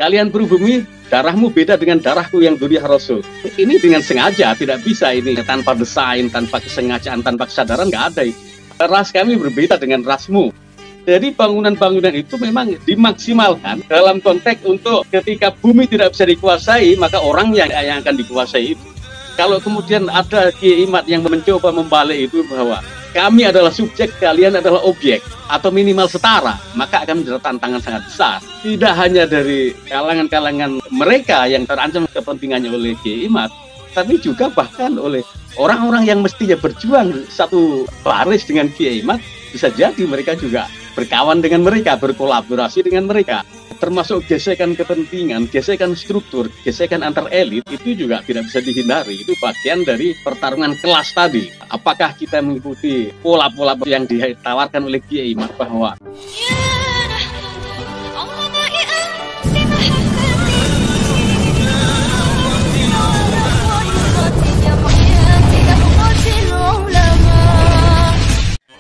kalian pribumi, darahmu beda dengan darahku yang dunia Rasul. Ini dengan sengaja, tidak bisa ini tanpa desain, tanpa kesengajaan, tanpa kesadaran, nggak ada itu. Ras kami berbeda dengan rasmu. Jadi bangunan-bangunan itu memang dimaksimalkan dalam konteks untuk ketika bumi tidak bisa dikuasai, maka orang yang akan dikuasai itu. Kalau kemudian ada Kiai Imad yang mencoba membalik itu bahwa kami adalah subjek, kalian adalah objek, atau minimal setara, maka akan menjadi tantangan sangat besar. Tidak hanya dari kalangan-kalangan mereka yang terancam kepentingannya oleh Kiai Imad, tapi juga bahkan oleh orang-orang yang mestinya berjuang satu baris dengan Kiai Imad, bisa jadi mereka juga berkawan dengan mereka, berkolaborasi dengan mereka. Termasuk gesekan kepentingan, gesekan struktur, gesekan antar elit, itu juga tidak bisa dihindari. Itu bagian dari pertarungan kelas tadi. Apakah kita mengikuti pola-pola yang ditawarkan oleh Kiai Imad bahwa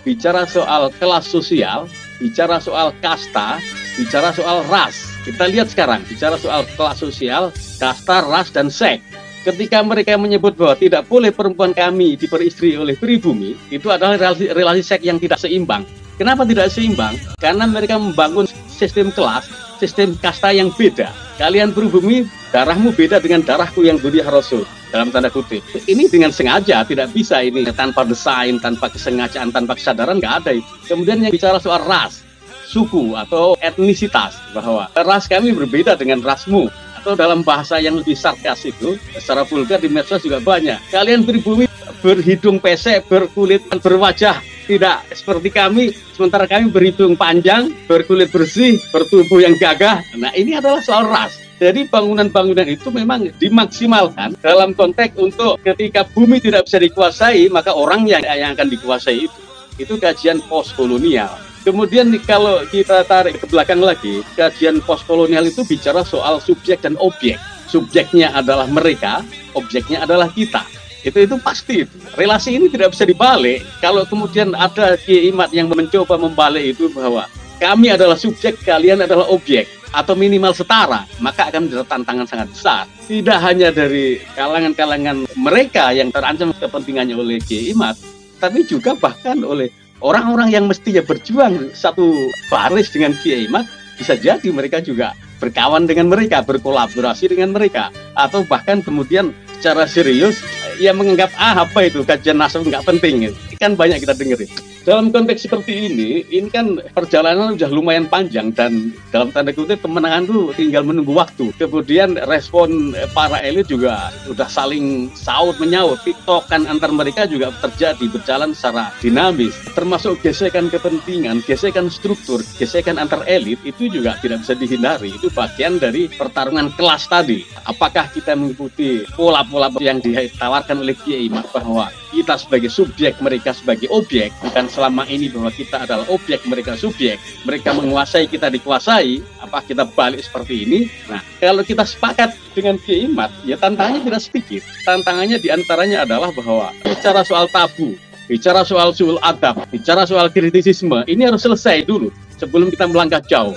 bicara soal kelas sosial, bicara soal kasta, bicara soal ras. Kita lihat sekarang, bicara soal kelas sosial, kasta, ras, dan seks. Ketika mereka menyebut bahwa tidak boleh perempuan kami diperistri oleh pribumi, itu adalah relasi seks yang tidak seimbang. Kenapa tidak seimbang? Karena mereka membangun sistem kelas, sistem kasta yang beda. Kalian pribumi, darahmu beda dengan darahku yang dunia Rasul. Dalam tanda kutip. Ini dengan sengaja, tidak bisa ini tanpa desain, tanpa kesengajaan, tanpa kesadaran, nggak ada itu. Kemudian yang bicara soal ras, suku atau etnisitas, bahwa ras kami berbeda dengan rasmu, atau dalam bahasa yang lebih sarkas itu, secara vulgar di medsos juga banyak. Kalian pribumi berhidung pesek, berkulit, berwajah tidak seperti kami, sementara kami berhidung panjang, berkulit bersih, bertubuh yang gagah. Nah, ini adalah soal ras. Jadi bangunan-bangunan itu memang dimaksimalkan dalam konteks untuk ketika bumi tidak bisa dikuasai, maka orang yang akan dikuasai itu. Itu kajian postkolonial. Kemudian kalau kita tarik ke belakang lagi, kajian postkolonial itu bicara soal subjek dan objek. Subjeknya adalah mereka, objeknya adalah kita. Itu pasti itu. Relasi ini tidak bisa dibalik. Kalau kemudian ada Kiai Imad yang mencoba membalik itu bahwa kami adalah subjek, kalian adalah objek, atau minimal setara, maka akan menjadi tantangan sangat besar. Tidak hanya dari kalangan-kalangan mereka yang terancam kepentingannya oleh Kiai Imad, tapi juga bahkan oleh orang-orang yang mestinya berjuang satu baris dengan Kiai Imad, bisa jadi mereka juga berkawan dengan mereka, berkolaborasi dengan mereka, atau bahkan kemudian secara serius ya menganggap apa itu kajian nasab nggak penting. Kan banyak kita dengerin. Dalam konteks seperti ini kan perjalanan sudah lumayan panjang dan dalam tanda kutip kemenangan itu tinggal menunggu waktu. Kemudian respon para elit juga sudah saling saut menyaut, tiktokan antar mereka juga terjadi, berjalan secara dinamis. Termasuk gesekan kepentingan, gesekan struktur, gesekan antar elit itu juga tidak bisa dihindari. Itu bagian dari pertarungan kelas tadi. Apakah kita mengikuti pola-pola yang ditawarkan oleh Kiai Imad bahwa kita sebagai subjek, mereka sebagai objek, bukan selama ini bahwa kita adalah objek, mereka subjek, mereka menguasai, kita dikuasai, apa kita balik seperti ini? Nah, kalau kita sepakat dengan Kiai Imad, ya tantangannya tidak sedikit. Tantangannya diantaranya adalah bahwa bicara soal tabu, bicara soal suul adab, bicara soal kritisisme, ini harus selesai dulu sebelum kita melangkah jauh.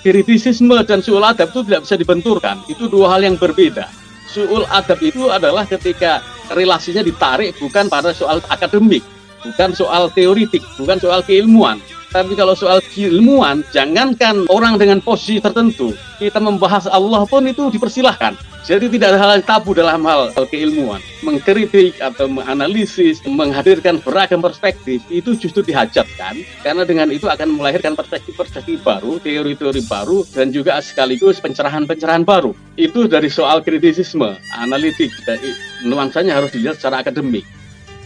Kritisisme dan suul adab itu tidak bisa dibenturkan, itu dua hal yang berbeda. Suul adab itu adalah ketika relasinya ditarik bukan pada soal akademik, bukan soal teoritik, bukan soal keilmuan. Tapi kalau soal keilmuan, jangankan orang dengan posisi tertentu, kita membahas Allah pun itu dipersilahkan. Jadi tidak ada hal yang tabu dalam hal keilmuan. Mengkritik atau menganalisis, menghadirkan beragam perspektif, itu justru dihajatkan. Karena dengan itu akan melahirkan perspektif-perspektif baru, teori-teori baru, dan juga sekaligus pencerahan-pencerahan baru. Itu dari soal kritisisme, analitik, dari nuansanya harus dilihat secara akademik.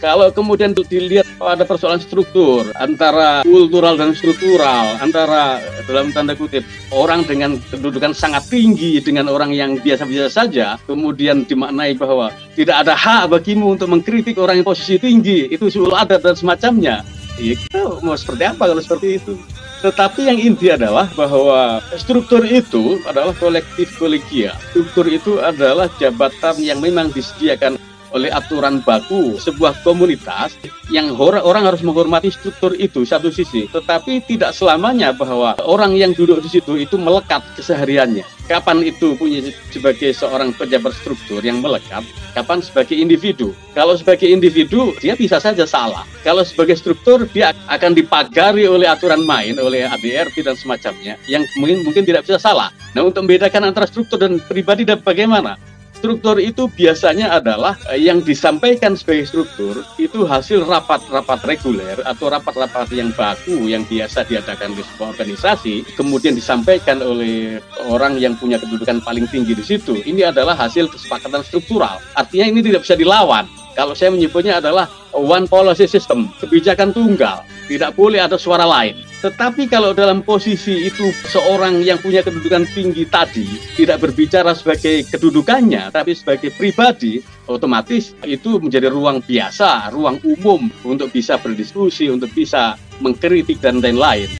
Kalau kemudian dilihat pada persoalan struktur, antara kultural dan struktural, antara dalam tanda kutip orang dengan kedudukan sangat tinggi dengan orang yang biasa-biasa saja, kemudian dimaknai bahwa tidak ada hak bagimu untuk mengkritik orang yang posisi tinggi, itu suul adab dan semacamnya. Ya, kita mau seperti apa kalau seperti itu? Tetapi yang inti adalah bahwa struktur itu adalah kolektif kolegial. Struktur itu adalah jabatan yang memang disediakan oleh aturan baku sebuah komunitas yang orang harus menghormati struktur itu satu sisi, tetapi tidak selamanya bahwa orang yang duduk di situ itu melekat kesehariannya. Kapan itu punya sebagai seorang pejabat struktur yang melekat, kapan sebagai individu. Kalau sebagai individu dia bisa saja salah. Kalau sebagai struktur dia akan dipagari oleh aturan main, oleh ADRT dan semacamnya yang mungkin tidak bisa salah. Nah, untuk membedakan antara struktur dan pribadi dan bagaimana? Struktur itu biasanya adalah yang disampaikan sebagai struktur itu hasil rapat-rapat reguler atau rapat-rapat yang baku yang biasa diadakan di sebuah organisasi, kemudian disampaikan oleh orang yang punya kedudukan paling tinggi di situ. Ini adalah hasil kesepakatan struktural. Artinya ini tidak bisa dilawan. Kalau saya menyebutnya adalah one policy system, kebijakan tunggal, tidak boleh ada suara lain. Tetapi kalau dalam posisi itu seorang yang punya kedudukan tinggi tadi tidak berbicara sebagai kedudukannya, tapi sebagai pribadi, otomatis itu menjadi ruang biasa, ruang umum untuk bisa berdiskusi, untuk bisa mengkritik dan lain-lain.